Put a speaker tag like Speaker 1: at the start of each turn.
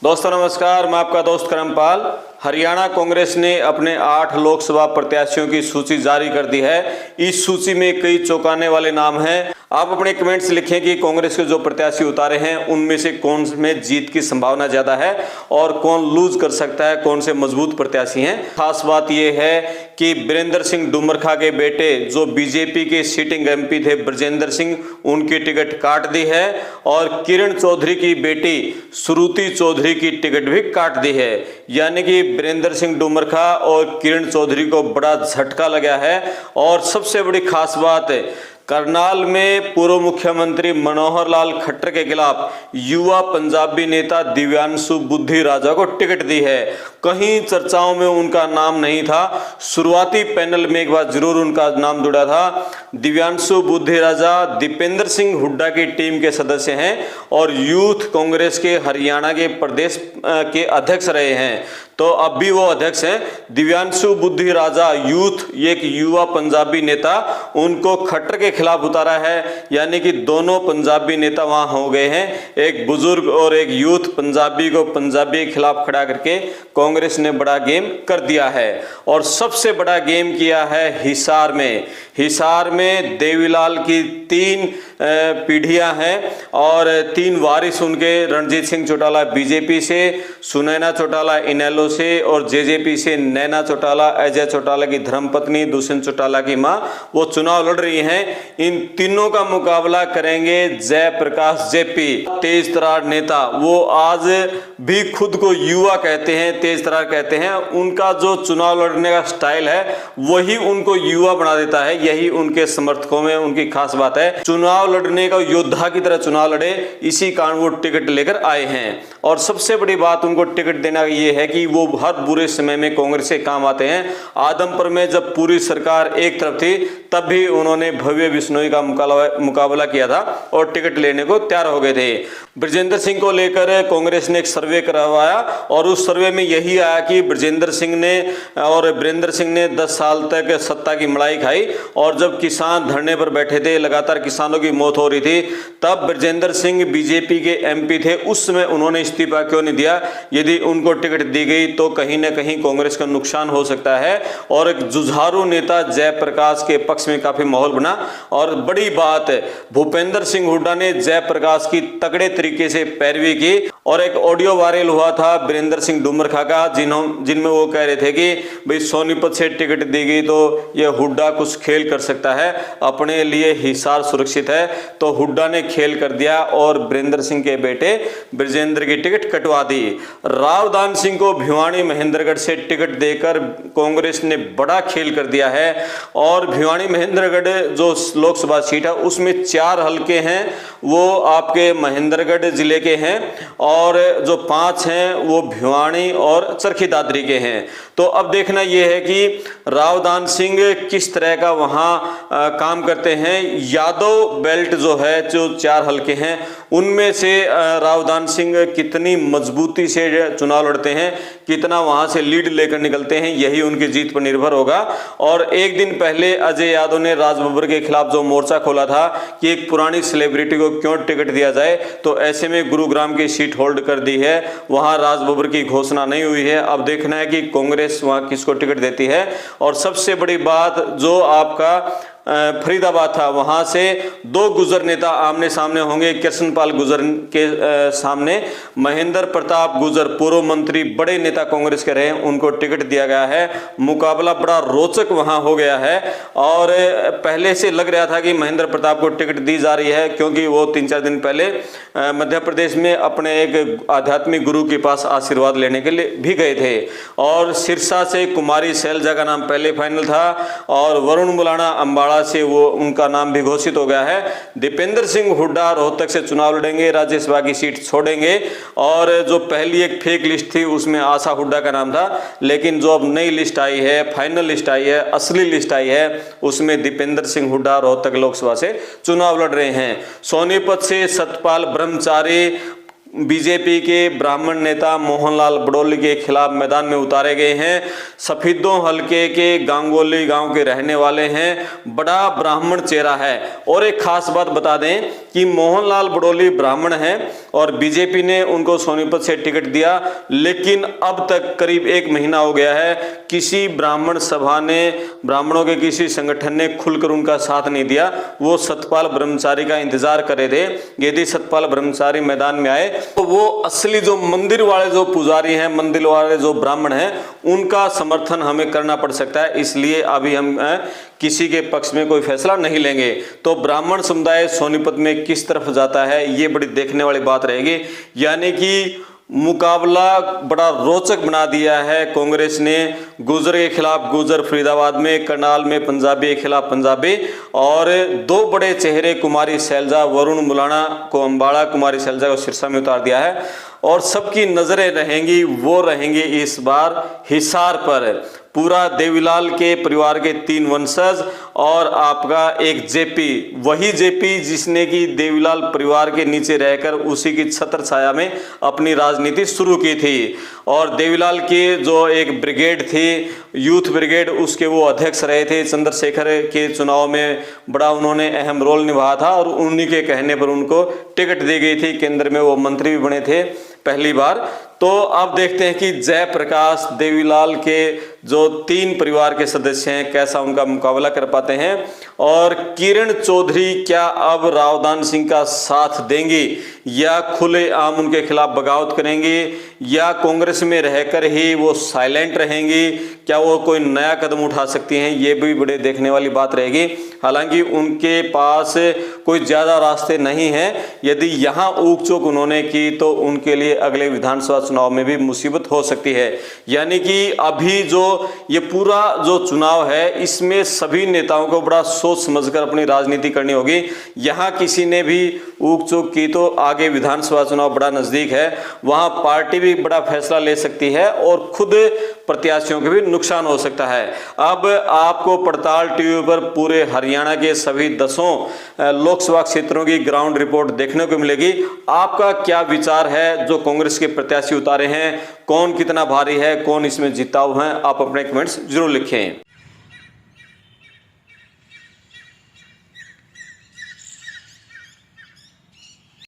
Speaker 1: दोस्तों नमस्कार, मैं आपका दोस्त करमपाल। हरियाणा कांग्रेस ने अपने 8 लोकसभा प्रत्याशियों की सूची जारी कर दी है। इस सूची में कई चौंकाने वाले नाम हैं। आप अपने कमेंट्स लिखें कि कांग्रेस के जो प्रत्याशी उतारे हैं उनमें से कौन में जीत की संभावना ज्यादा है और कौन लूज कर सकता है, कौन से मजबूत प्रत्याशी हैं। खास बात यह है कि वीरेंद्र सिंह डुमरखा के बेटे जो बीजेपी के सिटिंग एमपी थे ब्रजेंद्र सिंह, उनकी टिकट काट दी है और किरण चौधरी की बेटी श्रुति चौधरी की टिकट भी काट दी है। यानी कि वीरेंद्र सिंह डुमरखा और किरण चौधरी को बड़ा झटका लगा है। और सबसे बड़ी खास बात है, करनाल में पूर्व मुख्यमंत्री मनोहर लाल खट्टर के खिलाफ युवा पंजाबी नेता दिव्यांशु बुद्धि राजा को टिकट दी है। कहीं चर्चाओं में उनका नाम नहीं था, शुरुआती पैनल में एक बार जरूर उनका नाम जुड़ा था। दिव्यांशु बुद्धि राजा दीपेंद्र सिंह हुड्डा की टीम के सदस्य हैं और यूथ कांग्रेस के हरियाणा के प्रदेश के अध्यक्ष रहे हैं, तो अब भी वो अध्यक्ष हैं। दिव्यांशु बुद्धि राजा यूथ, एक युवा पंजाबी नेता, उनको खट्टर के खिलाफ उतारा है। यानी कि दोनों पंजाबी नेता वहां हो गए हैं, एक बुजुर्ग और एक यूथ पंजाबी को पंजाबी के खिलाफ खड़ा करके कांग्रेस ने बड़ा गेम कर दिया है। और सबसे बड़ा गेम किया है हिसार में। हिसार में देवीलाल की 3 पीढ़ियां हैं और 3 वारिस उनके, रणजीत सिंह चौटाला बीजेपी से, सुनैना चौटाला इनेलो से और जेजेपी से नैना चौटाला, अजय चौटाला की धर्मपत्नी दुष्यंत चौटाला की मां, वो चुनाव लड़ रही हैं। इन तीनों का मुकाबला करेंगे जयप्रकाश जेपी, तेज तर्रार नेता। वो आज भी खुद को युवा कहते हैं, तेज तर्रार कहते हैं। उनका जो चुनाव लड़ने का स्टाइल है वही उनको युवा बना देता है, यही उनके समर्थकों में उनकी खास बात है। चुनाव लड़ने का योद्धा की तरह चुनाव लड़े, इसी कारण वो टिकट लेकर आए हैं। और सबसे बड़ी बात उनको टिकट देना ये है कि वो हर बुरे समय में कांग्रेस के काम आते हैं। आदमपुर में जब पूरी सरकार एक तरफ थी तब भी उन्होंने भव्य बिश्नोई का मुकाबला किया था और टिकट लेने को तैयार हो गए थे। ब्रजेंद्र सिंह को लेकर कांग्रेस ने एक सर्वे करवाया और उस सर्वे में यही आया कि ब्रजेंद्र सिंह ने और वीरेंद्र सिंह ने 10 साल तक सत्ता की मलाई खाई और जब किसान धरने पर बैठे थे, लगातार किसानों की मौत हो रही थी, तब ब्रजेंद्र सिंह बीजेपी के एमपी थे, उस समय उन्होंने इस्तीफा क्यों नहीं दिया? यदि उनको टिकट दी गई तो कहीं ना कहीं कांग्रेस का नुकसान हो सकता है। और एक जुझारू नेता जयप्रकाश के पक्ष में काफी माहौल बना। और बड़ी बात है, भूपेंद्र सिंह हुड्डा ने जयप्रकाश की तगड़े तरीके से पैरवी की और एक ऑडियो वायरल हुआ था वीरेंद्र सिंह डुमरखा का, जिनमें वो कह रहे थे कि भाई सोनीपत से टिकट दी गई तो ये हुड्डा कुछ खेल कर सकता है, अपने लिए हिसार सुरक्षित है। तो हुड्डा ने खेल कर दिया और वीरेंद्र सिंह के बेटे ब्रजेंद्र की टिकट कटवा दी। रावदान सिंह को भिवानी महेंद्रगढ़ से टिकट देकर कांग्रेस ने बड़ा खेल कर दिया है। और भिवानी महेंद्रगढ़ जो लोकसभा सीट है उसमें 4 हलके हैं, वो आपके महेंद्रगढ़ जिले के हैं और जो 5 हैं वो भिवानी और चरखी दादरी के हैं। तो अब देखना यह है कि रावदान सिंह किस तरह का वहां काम करते हैं। यादव बेल्ट जो है, जो 4 हलके हैं उनमें से रावदान सिंह कितनी मजबूती से चुनाव लड़ते हैं, कितना वहां से लीड लेकर निकलते हैं, यही उनकी जीत पर निर्भर होगा। और एक दिन पहले अजय यादव ने राज बब्बर के खिलाफ जो मोर्चा खोला था कि एक पुरानी सेलिब्रिटी को क्यों टिकट दिया जाए, तो ऐसे में गुरुग्राम की सीट होल्ड कर दी है, वहां राज बब्बर की घोषणा नहीं हुई है। अब देखना है कि कांग्रेस वहां किसको टिकट देती है। और सबसे बड़ी बात, जो आपका फरीदाबाद था, वहां से 2 गुजर नेता आमने सामने होंगे। कृष्णपाल गुजर के सामने महेंद्र प्रताप गुजर, पूर्व मंत्री, बड़े नेता कांग्रेस के रहे, उनको टिकट दिया गया है। मुकाबला बड़ा रोचक वहां हो गया है और पहले से लग रहा था कि महेंद्र प्रताप को टिकट दी जा रही है, क्योंकि वो 3-4 दिन पहले मध्य प्रदेश में अपने एक आध्यात्मिक गुरु के पास आशीर्वाद लेने के लिए भी गए थे। और सिरसा से कुमारी शैलजा का नाम पहले फाइनल था और वरुण मुलाना अंबाड़ा से वो उनका नाम भी घोषित हो गया है। दीपेंद्र सिंह हुड्डा रोहतक से चुनाव लड़ेंगे, राज्यसभा की सीट छोड़ेंगे। और जो पहली एक फेक लिस्ट थी उसमें आशा हुड्डा का नाम था, लेकिन जो अब नई लिस्ट आई है, फाइनल लिस्ट आई है, असली लिस्ट आई है, उसमें दीपेंद्र सिंह हुड्डा रोहतक लोकसभा से चुनाव लड़ रहे हैं। सोनीपत से सतपाल ब्रह्मचारी बीजेपी के ब्राह्मण नेता मोहनलाल बड़ौली के खिलाफ मैदान में उतारे गए हैं। सफीदों हलके के गांगोली गांव के रहने वाले हैं, बड़ा ब्राह्मण चेहरा है। और एक खास बात बता दें कि मोहनलाल बड़ौली ब्राह्मण हैं और बीजेपी ने उनको सोनीपत से टिकट दिया, लेकिन अब तक करीब 1 महीना हो गया है, किसी ब्राह्मण सभा ने, ब्राह्मणों के किसी संगठन ने खुलकर उनका साथ नहीं दिया। वो सतपाल ब्रह्मचारी का इंतजार कर रहे थे। यदि सतपाल ब्रह्मचारी मैदान में आए तो वो असली जो मंदिर वाले जो पुजारी हैं, मंदिर वाले जो ब्राह्मण हैं, उनका समर्थन हमें करना पड़ सकता है। इसलिए अभी हम किसी के पक्ष में कोई फैसला नहीं लेंगे। तो ब्राह्मण समुदाय सोनीपत में किस तरफ जाता है, ये बड़ी देखने वाली बात रहेगी। यानी कि मुकाबला बड़ा रोचक बना दिया है कांग्रेस ने। गुर्जर के खिलाफ गुर्जर फरीदाबाद में, करनाल में पंजाबी के खिलाफ पंजाबी, और 2 बड़े चेहरे कुमारी शैलजा, वरुण मुलाना को अम्बाड़ा, कुमारी शैलजा को सिरसा में उतार दिया है। और सबकी नजरें रहेंगी, वो रहेंगी इस बार हिसार पर। पूरा देवीलाल के परिवार के 3 वंशज और आपका एक जेपी, वही जेपी जिसने कि देवीलाल परिवार के नीचे रहकर उसी की छत्र छाया में अपनी राजनीति शुरू की थी। और देवीलाल की जो एक ब्रिगेड थी, यूथ ब्रिगेड, उसके वो अध्यक्ष रहे थे। चंद्रशेखर के चुनाव में बड़ा उन्होंने अहम रोल निभाया था और उन्हीं के कहने पर उनको टिकट दी गई थी। केंद्र में वो मंत्री भी बने थे पहली बार। तो अब देखते हैं कि जयप्रकाश देवीलाल के जो 3 परिवार के सदस्य हैं, कैसा उनका मुकाबला कर पाते हैं। और किरण चौधरी क्या अब रावदान सिंह का साथ देंगी या खुलेआम उनके खिलाफ बगावत करेंगी, या कांग्रेस में रहकर ही वो साइलेंट रहेंगी, क्या वो कोई नया कदम उठा सकती हैं, ये भी बड़े देखने वाली बात रहेगी। हालांकि उनके पास कोई ज़्यादा रास्ते नहीं हैं। यदि यहाँ ऊक चूक उन्होंने की तो उनके लिए अगले विधानसभा चुनाव में भी मुसीबत हो सकती है। यानी कि अभी जो ये पूरा जो चुनाव है, इसमें सभी नेताओं को बड़ा सोच समझकर अपनी राजनीति करनी होगी। यहाँ किसी ने भी ऊक चूक की तो आगे विधानसभा चुनाव बड़ा नजदीक है, वहां पार्टी भी बड़ा फैसला ले सकती है और खुद प्रत्याशियों के भी नुकसान हो सकता है। अब आपको पड़ताल टीवी पर पूरे हरियाणा के सभी 10 लोकसभा क्षेत्रों की ग्राउंड रिपोर्ट देखने को मिलेगी। आपका क्या विचार है जो कांग्रेस के प्रत्याशी उतारे हैं, कौन कितना भारी है, कौन इसमें जीता हुआ है, आप अपने कमेंट्स जरूर लिखें।